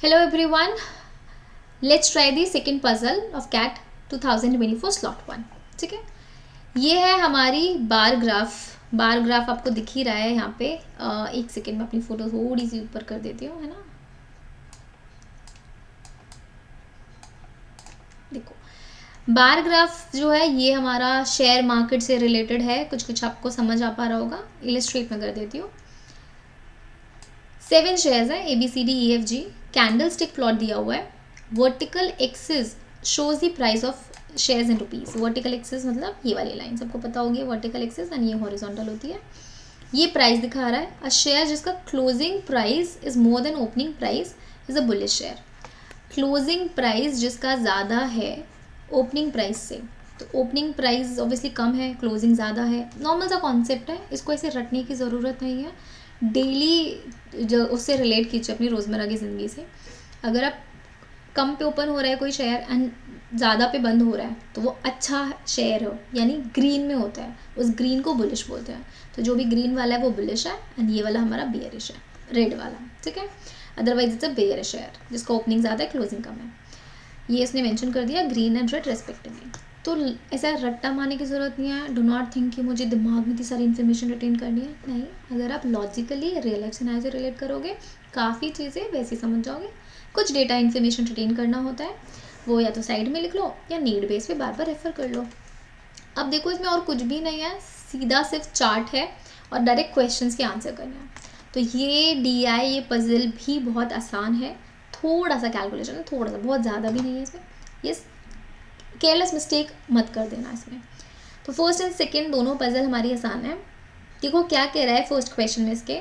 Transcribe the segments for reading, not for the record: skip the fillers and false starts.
Hello everyone, let's try the second puzzle of CAT 2024 slot 1. ठीक है, ये है हमारी बार ग्राफ आपको दिख ही रहा है यहाँ पे. एक सेकेंड में अपनी फोटो थोड़ी सी ऊपर कर देती हूँ, है ना. देखो, बार ग्राफ जो है ये हमारा शेयर मार्केट से रिलेटेड है. कुछ आपको समझ आ पा रहा होगा. इलिस्ट्रेट में कर देती हूँ. 7 शेयर्स है ABCDEFG. कैंडल स्टिक प्लॉट दिया हुआ है. Vertical axis shows the price of shares in rupees. Vertical axis मतलब ये वाली लाइन सबको पता होगी. वर्टिकल एक्सिस एंड ये हॉरिजॉन्टल होती है. ये प्राइस दिखा रहा है. अ शेयर जिसका closing price is more than opening price is a bullish share. Closing price जिसका ज़्यादा है ओपनिंग प्राइस से, तो ओपनिंग प्राइस ऑब्वियसली कम है, क्लोजिंग ज़्यादा है. नॉर्मल सा कॉन्सेप्ट है, इसको ऐसे रटने की ज़रूरत नहीं है. डेली जो उससे रिलेट कीजिए अपनी रोज़मर्रा की ज़िंदगी से. अगर आप कम पे ओपन हो रहा है कोई शेयर एंड ज़्यादा पे बंद हो रहा है तो वो अच्छा शेयर हो, यानी ग्रीन में होता है. उस ग्रीन को बुलिश बोलते हैं. तो जो भी ग्रीन वाला है वो बुलिश है एंड ये वाला हमारा बेयरिश है, रेड वाला. ठीक है, otherwise it's a bear share जिसका ओपनिंग ज़्यादा है, क्लोजिंग कम है. ये इसने मेंशन कर दिया ग्रीन एंड रेड रेस्पेक्टिवली. तो ऐसा रट्टा मारने की ज़रूरत नहीं है. डो नॉट थिंक कि मुझे दिमाग में इतनी सारी इन्फॉर्मेशन रिटेन करनी है. नहीं, अगर आप लॉजिकली रियल लाइफ सिनेरियो से रिलेट करोगे काफ़ी चीज़ें वैसे समझ जाओगे. कुछ डेटा इन्फॉर्मेशन रिटेन करना होता है, वो या तो साइड में लिख लो या नीड बेस पे बार बार रेफर कर लो. अब देखो, इसमें और कुछ भी नहीं है, सीधा सिर्फ चार्ट है और डायरेक्ट क्वेश्चंस के आंसर करना है. तो ये DI ये पजल भी बहुत आसान है. थोड़ा सा कैलकुलेशन है, थोड़ा सा, बहुत ज़्यादा भी नहीं है इसमें. ये केयरलेस मिस्टेक मत कर देना इसमें. तो फर्स्ट एंड सेकेंड दोनों पजल हमारी आसान है. देखो क्या कह रहा है फर्स्ट क्वेश्चन में इसके.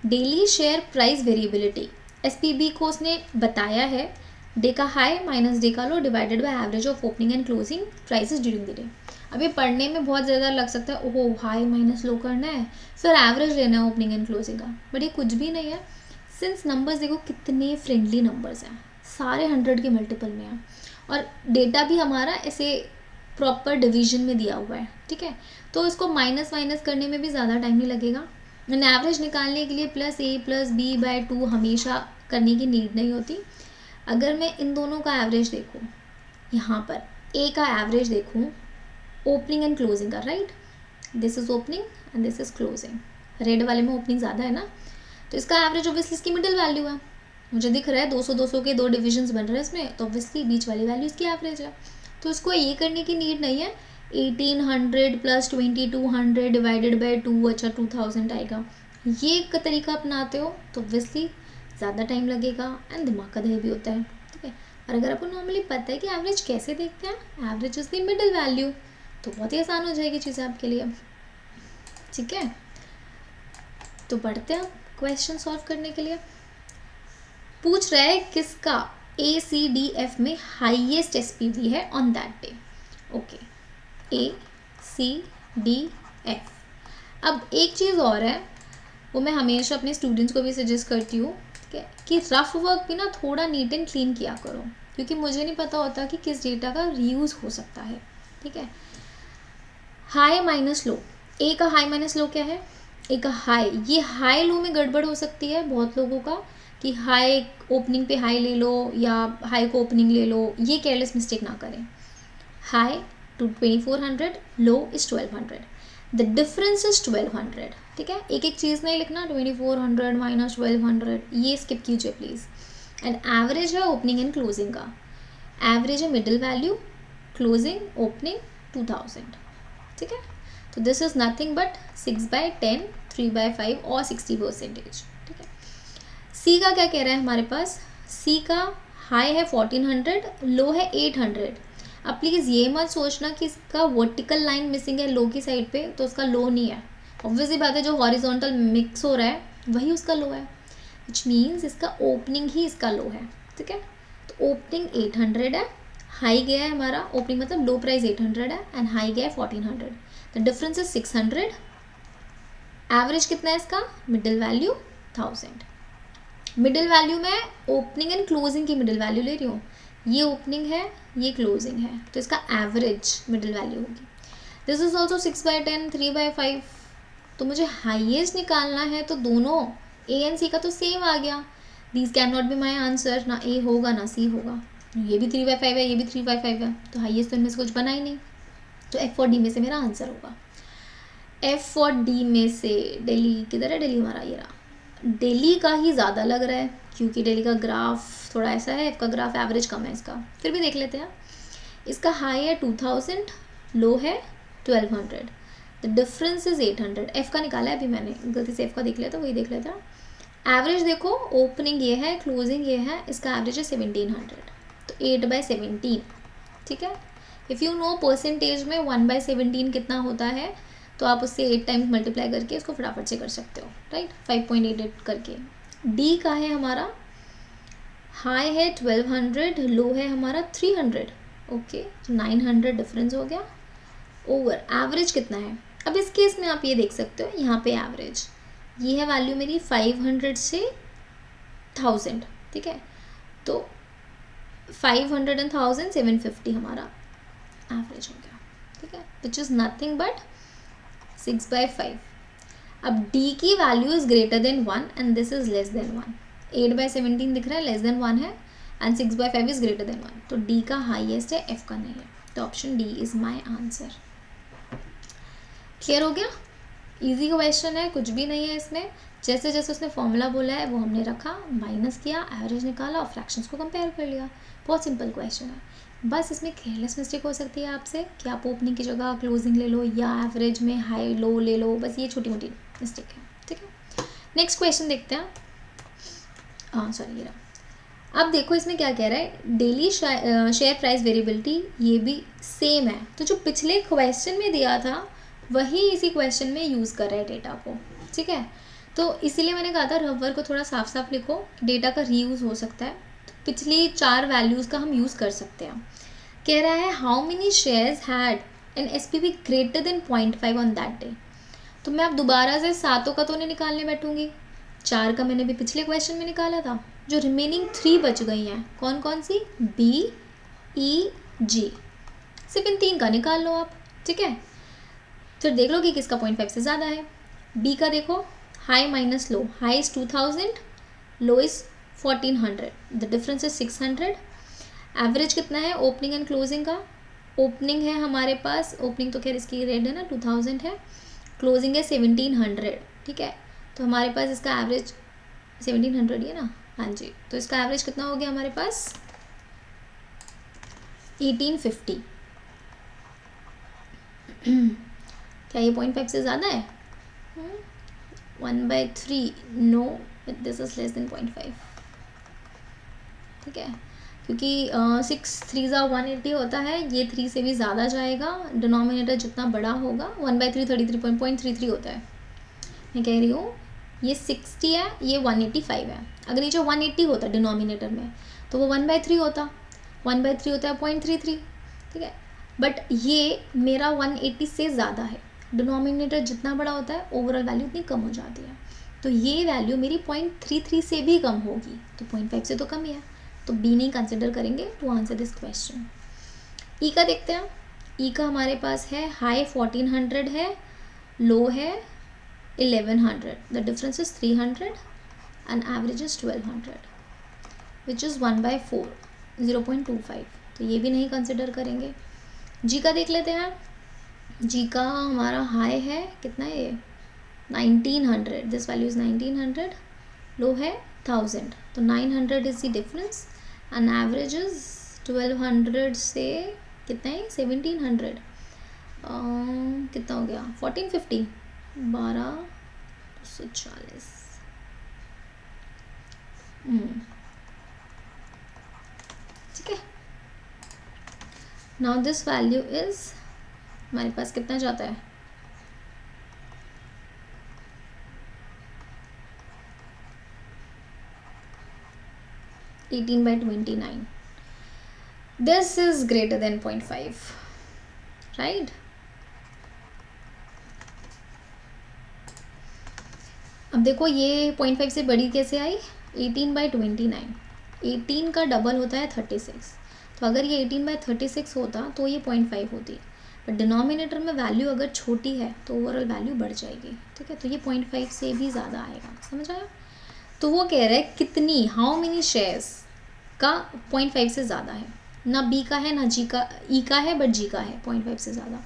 Daily share price variability SPB को उसने बताया है. डे का हाई माइनस डे का low divided by average of opening and closing prices during the day. अब ये पढ़ने में बहुत ज़्यादा लग सकता है, ओहो हाई माइनस लो करना है फिर एवरेज लेना है ओपनिंग एंड क्लोजिंग का. बट ये कुछ भी नहीं है. सिंस नंबर्स देखो कितने फ्रेंडली नंबर्स हैं, सारे 100 के मल्टीपल में हैं और डेटा भी हमारा ऐसे प्रॉपर डिवीजन में दिया हुआ है. ठीक है, तो इसको माइनस करने में भी ज़्यादा टाइम नहीं लगेगा. एंड एवरेज निकालने के लिए +A+B/2 हमेशा करने की नीड नहीं होती. अगर मैं इन दोनों का एवरेज देखूँ, यहाँ पर A का एवरेज देखूँ ओपनिंग एंड क्लोजिंग का, right, this is opening and this is closing. Red वाले में ओपनिंग ज़्यादा है ना, तो इसका एवरेज ऑब्वियसली इसकी मिडिल वैल्यू है. मुझे दिख रहा है 200 के 2 डिविजन्स बन रहे हैं इसमें, तो ऑब्वियसली बीच वाली वैल्यू इसकी एवरेज है. तो इसको ये करने की नीड नहीं है 1800 + 2200 डिवाइडेड बाय 2, अच्छा 2000 आएगा. ये एक तरीका अपनाते हो तो ऑब्वियसली ज़्यादा टाइम लगेगा एंड दिमाग का दही भी होता है. ठीक है, और अगर आपको नॉर्मली पता है कि एवरेज कैसे देखते हैं, average is the middle value, तो बहुत ही आसान हो जाएगी चीज़ें आपके लिए. ठीक है, तो बढ़ते हैं क्वेश्चन सॉल्व करने के लिए. पूछ रहा है किसका ACDF में हाईएस्ट SPV है on that day. Okay, ACDF. अब एक चीज़ और है, वो मैं हमेशा अपने स्टूडेंट्स को भी सजेस्ट करती हूँ कि रफ वर्क भी ना थोड़ा नीट एंड क्लीन किया करो, क्योंकि मुझे नहीं पता होता कि किस डेटा का रीयूज़ हो सकता है. ठीक है, हाई माइनस लो. A का हाई माइनस लो क्या है, A का हाई. ये हाई लो में गड़बड़ हो सकती है बहुत लोगों का कि हाई ओपनिंग पे हाई ले लो या हाई को ओपनिंग ले लो. ये केयरलेस मिस्टेक ना करें. High to 2400, low is 1200, the difference is 1200. ठीक है, एक एक चीज़ नहीं लिखना, 2400 माइनस 1200 ये स्किप कीजिए प्लीज़. एंड एवरेज है ओपनिंग एंड क्लोजिंग का. एवरेज है मिडिल वैल्यू, क्लोजिंग ओपनिंग 2000. ठीक है, तो दिस इज़ नथिंग बट 6/10, 3/5 और 60%. ठीक है, C का क्या कह रहा है हमारे पास. C का हाई है 1400, लो है 800. अब प्लीज़ ये मत सोचना कि इसका वर्टिकल लाइन मिसिंग है लो की साइड पे तो उसका लो नहीं है. ऑब्वियसली बात है, जो हॉरिजॉन्टल मिक्स हो रहा है वही उसका लो है, विच मीन्स इसका ओपनिंग ही इसका लो है. ठीक है, तो ओपनिंग 800 है, हाई गया है हमारा, ओपनिंग मतलब लो प्राइस 800 है एंड हाई गया है 1400. The difference is 600. एवरेज कितना है इसका, मिडिल वैल्यू 1000. मिडिल वैल्यू में ओपनिंग एंड क्लोजिंग की मिडिल वैल्यू ले रही हूँ. ये ओपनिंग है, ये क्लोजिंग है, तो इसका एवरेज मिडिल वैल्यू होगी. This is also 6/10, 3/5. तो मुझे हाईएस्ट निकालना है तो दोनों A एंड C का तो सेम आ गया. These can not be my answer, ना ए होगा ना सी होगा, ये भी 3/5 है, ये भी 3/5 है, तो हाईएस्ट तो इनमें से कुछ बना ही नहीं, तो एफ और डी में से मेरा आंसर होगा। एफ और डी में से दिल्ली किधर है, दिल्ली हमारा ये रहा, दिल्ली का ही ज़्यादा लग रहा है क्योंकि दिल्ली का ग्राफ थोड़ा ऐसा है, एफ का ग्राफ एवरेज कम है इसका, फिर भी देख लेते हैं। इसका हाई है 2000, लो है 1200, द डिफरेंस इज 800। एफ का निकाला है अभी मैंने, गलती से एफ का देख लिया था, वही देख लेता। एवरेज देखो, ओपनिंग ये है, क्लोजिंग ये है, इसका एवरेज है 1700, तो 8/17, ठीक है। इफ़ यू नो परसेंटेज में 1/17 कितना होता है, तो आप उससे 8 टाइम्स मल्टीप्लाई करके इसको फटाफट से कर सकते हो, राइट, 5.88 करके। डी का है हमारा, हाई है 1200, लो है हमारा 300, ओके, 900 डिफरेंस हो गया। ओवर एवरेज कितना है, अब इस केस में आप ये देख सकते हो, यहाँ पे एवरेज ये है वैल्यू मेरी 500 से 1000, ठीक है, तो 500 and 1000 750 हमारा एवरेज हो गया, ठीक है, विच इज़ नथिंग बट 6/5। अब D की value is greater than 1 and this is less then 1, 8/17 दिख रहा है, लेस देन 1 है, एंड 6/5 इज ग्रेटर देन 1, तो D का हाईएस्ट है, F का नहीं है, तो option D is my answer. Clear हो गया, इजी क्वेश्चन है, कुछ भी नहीं है इसमें, जैसे जैसे उसने फॉर्मूला बोला है वो हमने रखा, माइनस किया, एवरेज निकाला और फ्रैक्शंस को कंपेयर कर लिया, बहुत सिंपल क्वेश्चन है। बस इसमें केयरलेस मिस्टेक हो सकती है आपसे कि आप ओपनिंग की जगह क्लोजिंग ले लो या एवरेज में हाई लो ले लो, बस ये छोटी मोटी मिस्टेक है, ठीक है। नेक्स्ट क्वेश्चन देखते हैं, हाँ सॉरी ये रहा। अब देखो इसमें क्या कह रहा है, डेली शेयर प्राइस वेरिएबिलिटी, ये भी सेम है, तो जो पिछले क्वेश्चन में दिया था वही इसी क्वेश्चन में यूज़ कर रहे हैं डेटा को, ठीक है, तो इसीलिए मैंने कहा था रबर को थोड़ा साफ साफ लिखो, डेटा का रीयूज़ हो सकता है, तो पिछली 4 वैल्यूज़ का हम यूज़ कर सकते हैं। कह रहा है how many shares had an SPV greater than 0.5 on that day, तो मैं अब दोबारा से 7 का तो नहीं निकालने बैठूंगी, 4 का मैंने भी पिछले क्वेश्चन में निकाला था, जो रिमेनिंग 3 बच गई हैं कौन कौन सी, B E G, सिर्फ इन 3 का निकाल लो आप, ठीक है, फिर देख लो कि किसका 0.5 से ज़्यादा है। B का देखो, high minus low, high is 2000, low is 1400, the difference is 600। Average कितना है ओपनिंग एंड क्लोजिंग का, ओपनिंग है हमारे पास, ओपनिंग तो खैर इसकी रेट है ना 2000 है, क्लोजिंग है 1700, ठीक है, तो हमारे पास इसका एवरेज 1700 ही है ना, हाँ जी, तो इसका एवरेज कितना हो गया हमारे पास 1850। क्या ये 0.5 से ज़्यादा है, 1/3, no, this is less than 0.5, ठीक है, क्योंकि 6 3 180 होता है, ये 3 से भी ज़्यादा जाएगा, डिनोमिनेटर जितना बड़ा होगा 1/3 33.33 होता है, मैं कह रही हूँ ये 60 है, ये 185 है, अगर नीचे 180 होता डिनोमिनेटर में तो वो 1/3 होता, 1/3 होता है 0.33, ठीक है, बट ये मेरा 180 से ज़्यादा है, डिनोमिनेटर जितना बड़ा होता है ओवरऑल वैल्यू उतनी कम हो जाती है, तो ये वैल्यू मेरी 0.33 से भी कम होगी, तो 0.5 से तो कम ही है, तो बी नहीं कंसिडर करेंगे टू आंसर दिस क्वेश्चन। ई का देखते हैं, ई का हमारे पास है हाई 1400 है, लो है 1100, the difference is 300 and average is 1200 which is 1/4, 0.25, तो ये भी नहीं कंसिडर करेंगे। जी का देख लेते हैं, जी का हमारा हाई है कितना है ये 1900, दिस वैल्यू इज 1900, लो है 1000, तो 900 is the difference and average is 1200 से कितना है 1700, कितना हो गया 1450, 1240, ठीक है। नाउ दिस वैल्यू इज हमारे पास कितना जाता है 18/29, this is greater than 0.5, right? अब देखो ये 0.5 से बड़ी कैसे आई, 18/29, 18 का डबल होता है 36, तो अगर ये 18/36 होता तो ये 0.5 होती, बट डिनोमिनेटर में वैल्यू अगर छोटी है तो ओवरऑल वैल्यू बढ़ जाएगी, ठीक है, तो ये 0.5 से भी ज़्यादा आएगा, समझ आया। तो वो कह रहा है कितनी, हाउ मेनी शेयर्स का 0.5 से ज़्यादा है, ना बी का है ना जी का, ई का है बट जी का है 0.5 से ज़्यादा।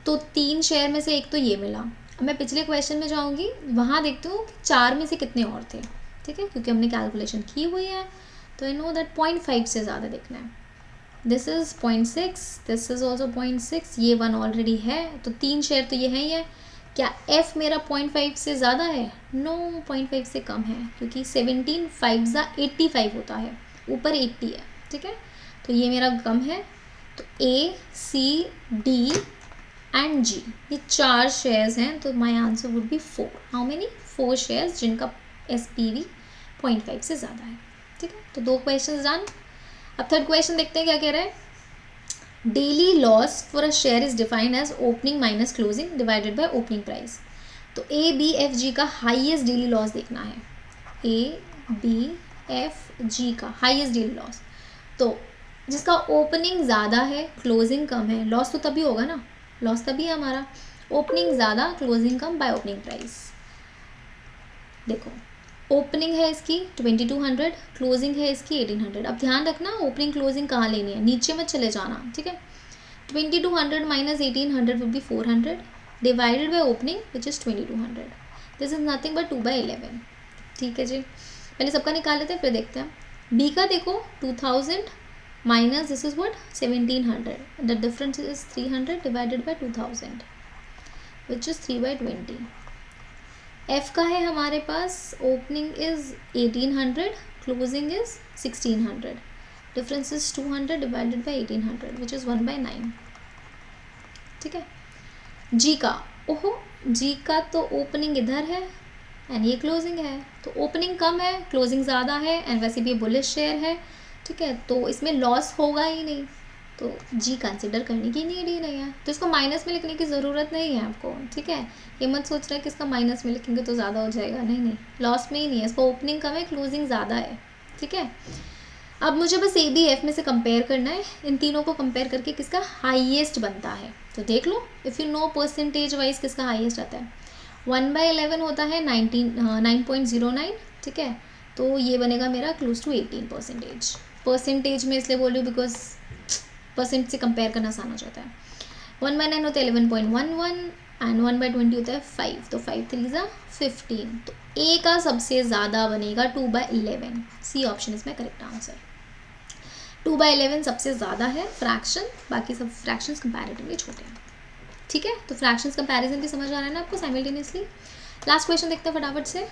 तो 3 शेयर में से एक तो ये मिला। अब मैं पिछले क्वेश्चन में जाऊँगी, वहाँ देखती हूँ कि 4 में से कितने और थे, ठीक है, क्योंकि हमने कैलकुलेशन की हुई है। तो आई नो दैट 0.5 से ज़्यादा देखना है। This is 0.6, this is also 0.6, ये 1 ऑलरेडी है, तो 3 शेयर तो ये है ही है। क्या एफ मेरा 0.5 से ज़्यादा है? नो, 0.5 से कम है, क्योंकि 17 5 85 होता है, ऊपर 80 है, ठीक है। तो ये मेरा कम है। तो ए, सी, डी एंड जी, ये 4 शेयर्स हैं, तो my answer would be 4। How many? 4 shares जिनका SPV 0.5 से ज़्यादा है, ठीक है। तो 2 क्वेश्चन डन। अब थर्ड क्वेश्चन देखते हैं क्या कह रहा है। Daily loss for a share is defined as opening minus closing divided by opening price. तो ABFG का हाईएस्ट डेली लॉस देखना है। ABFG का हाईएस्ट डेली लॉस, तो जिसका ओपनिंग ज़्यादा है क्लोजिंग कम है, लॉस तो तभी होगा ना, लॉस तभी है हमारा। ओपनिंग ज़्यादा closing come by opening price. देखो ओपनिंग है इसकी 2200, क्लोजिंग है इसकी 1800। अब ध्यान रखना ओपनिंग क्लोजिंग कहाँ लेनी है, नीचे मत चले जाना, ठीक है। 2200 minus 1800 would be 400 divided by opening which is 2200। This is nothing but 2/11, ठीक है जी। पहले सबका निकाल लेते हैं फिर देखते हैं। बी का देखो 2000 minus this is what 1700, the difference is 300 divided by 2000 which is 3/20। F का है हमारे पास opening is 1800, closing is 1600, difference is 200 divided by 1800 which is 1/9, ठीक है। जी का, ओहो, जी का तो ओपनिंग इधर है एंड ये क्लोजिंग है, तो ओपनिंग कम है क्लोजिंग ज़्यादा है एंड वैसे भी ये बुलिश शेयर है, ठीक है, तो इसमें लॉस होगा ही नहीं, तो जी कंसिडर करने की नीड ही नहीं है। तो इसको माइनस में लिखने की ज़रूरत नहीं है आपको, ठीक है। ये मत सोच रहे कि इसका माइनस में लिखेंगे तो ज़्यादा हो जाएगा, नहीं नहीं, लॉस में ही नहीं है, इसका ओपनिंग कम है क्लोजिंग ज़्यादा है, ठीक है। अब मुझे बस ABF में से कंपेयर करना है, इन तीनों को कंपेयर करके किसका हाईएस्ट बनता है। तो देख लो if you know percentage wise किसका हाईएस्ट आता है। 1/11 होता है 9.09, ठीक है, तो ये बनेगा मेरा क्लोज टू 18%। परसेंटेज में इसलिए बोल रही हूँ बिकॉज परसेंट से कंपेयर करना आसान हो जाता है। 1/9 होता है 11.11 एंड 1/20 होता है 5, तो 5 3 ज़ा 15, तो ए का सबसे ज़्यादा बनेगा 2/11। C option is my correct answer. 2/11 सबसे ज़्यादा है फ्रैक्शन, बाकी सब फ्रैक्शंस कंपैरेटिवली छोटे हैं, ठीक है। तो फ्रैक्शंस कंपैरिजन भी समझ आ रहा है ना आपको साइमल्टेनियसली। लास्ट क्वेश्चन देखते हैं फटाफट से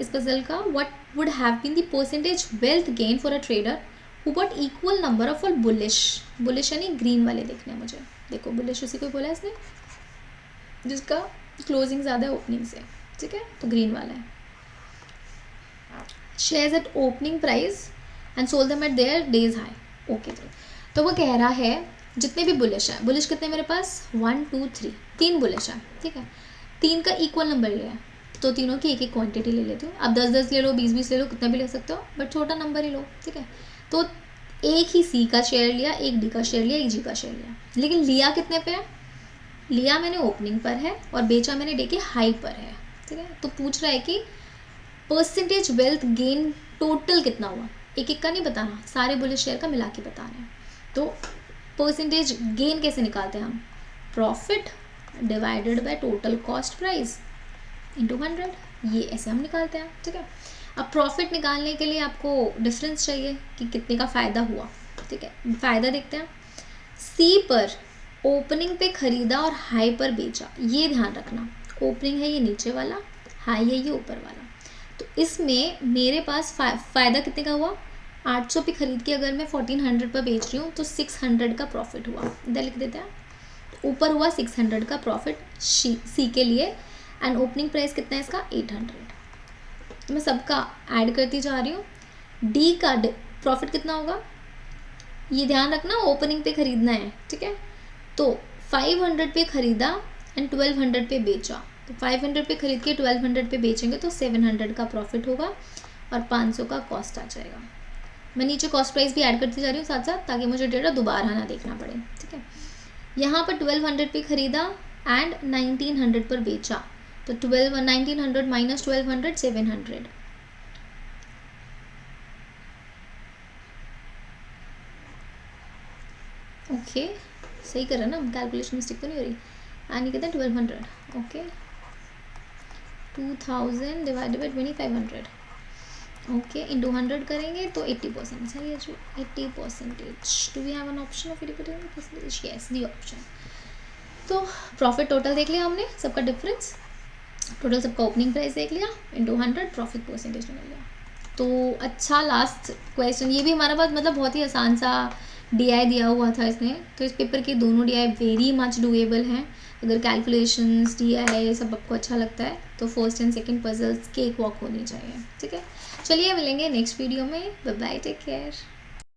इस पजल का। What would have been the percentage wealth gain for a trader who bought equal number of all bullish, bullish यानी ग्रीन वाले देखने हैं मुझे। देखो बुलिश उसी को बोला है इसने जिसका क्लोजिंग ज़्यादा है ओपनिंग से, ठीक है, तो ग्रीन वाला है। Shares at opening price and sold them at there days high, okay. तो वो कह रहा है जितने भी बुलिश है, बुलिश कितने मेरे पास 1 2 3, 3 बुलिश है, ठीक है, 3 का इक्वल नंबर लिया है, तो तीनों की एक एक क्वांटिटी ले लेती हूँ। अब 10-10 ले लो, 20-20 ले लो, कितना भी ले सकते हो, बट छोटा नंबर ही लो, ठीक है। तो एक ही सी का शेयर लिया, एक डी का शेयर लिया, एक जी का शेयर लिया, लेकिन लिया कितने पे है, लिया मैंने ओपनिंग पर है और बेचा मैंने डे के हाई पर है, ठीक है। तो पूछ रहा है कि परसेंटेज वेल्थ गेन टोटल कितना हुआ, एक एक का नहीं बताना, सारे बुलिश शेयर का मिला के बताना है। तो परसेंटेज गेन कैसे निकालते हैं हम, profit divided by total cost price into 100, ये ऐसे हम निकालते हैं, ठीक है। अब प्रॉफिट निकालने के लिए आपको डिफरेंस चाहिए कि कितने का फ़ायदा हुआ, ठीक है। फ़ायदा देखते हैं, सी पर ओपनिंग पे खरीदा और हाई पर बेचा, ये ध्यान रखना, ओपनिंग है ये नीचे वाला, हाई है ये ऊपर वाला। तो इसमें मेरे पास फ़ायदा कितने का हुआ, 800 पे खरीद के अगर मैं 1400 पर बेच रही हूँ तो 600 का प्रॉफिट हुआ, इधर लिख देते हैं। तो ऊपर हुआ 600 का प्रॉफिट सी के लिए एंड ओपनिंग प्राइस कितना है इसका 800। मैं सबका ऐड करती जा रही हूँ। डी का प्रॉफिट कितना होगा, ये ध्यान रखना, ओपनिंग पे खरीदना है, ठीक है। तो 500 पे खरीदा एंड 1200 पे बेचा, तो 500 पे खरीद के 1200 पे बेचेंगे तो 700 का प्रॉफिट होगा और 500 का कॉस्ट आ जाएगा। मैं नीचे कॉस्ट प्राइस भी ऐड करती जा रही हूँ साथ साथ, ताकि मुझे डेटा दोबारा ना देखना पड़े, ठीक है। यहाँ पर 1200 पे खरीदा एंड 1900 पर बेचा, तो 1900 माइनस 1200 700, ओके सही कर रहा है ना, कैलकुलेशन मिस्टेक तो नहीं हो रही। एंड ये कहते हैं 1200, okay 2000 divided by 2500, okay into 100 करेंगे तो 80%, सही है जो 80%। Do we have an option of 80%? Yes D option. तो प्रॉफिट टोटल देख लिया हमने, सबका डिफरेंस, टोटल सबका ओपनिंग प्राइस देख लिया, इंटू 100 प्रॉफिट परसेंटेज मिल गया। तो अच्छा लास्ट क्वेश्चन, ये भी हमारा पास मतलब बहुत ही आसान सा DI दिया हुआ था इसमें, तो इस पेपर के दोनों DI वेरी मच डूएबल हैं। अगर कैलकुलेशंस DI सब आपको अच्छा लगता है तो first and second puzzles cake walk होनी चाहिए, ठीक है। चलिए मिलेंगे नेक्स्ट वीडियो में, बाय बाय, टेक केयर।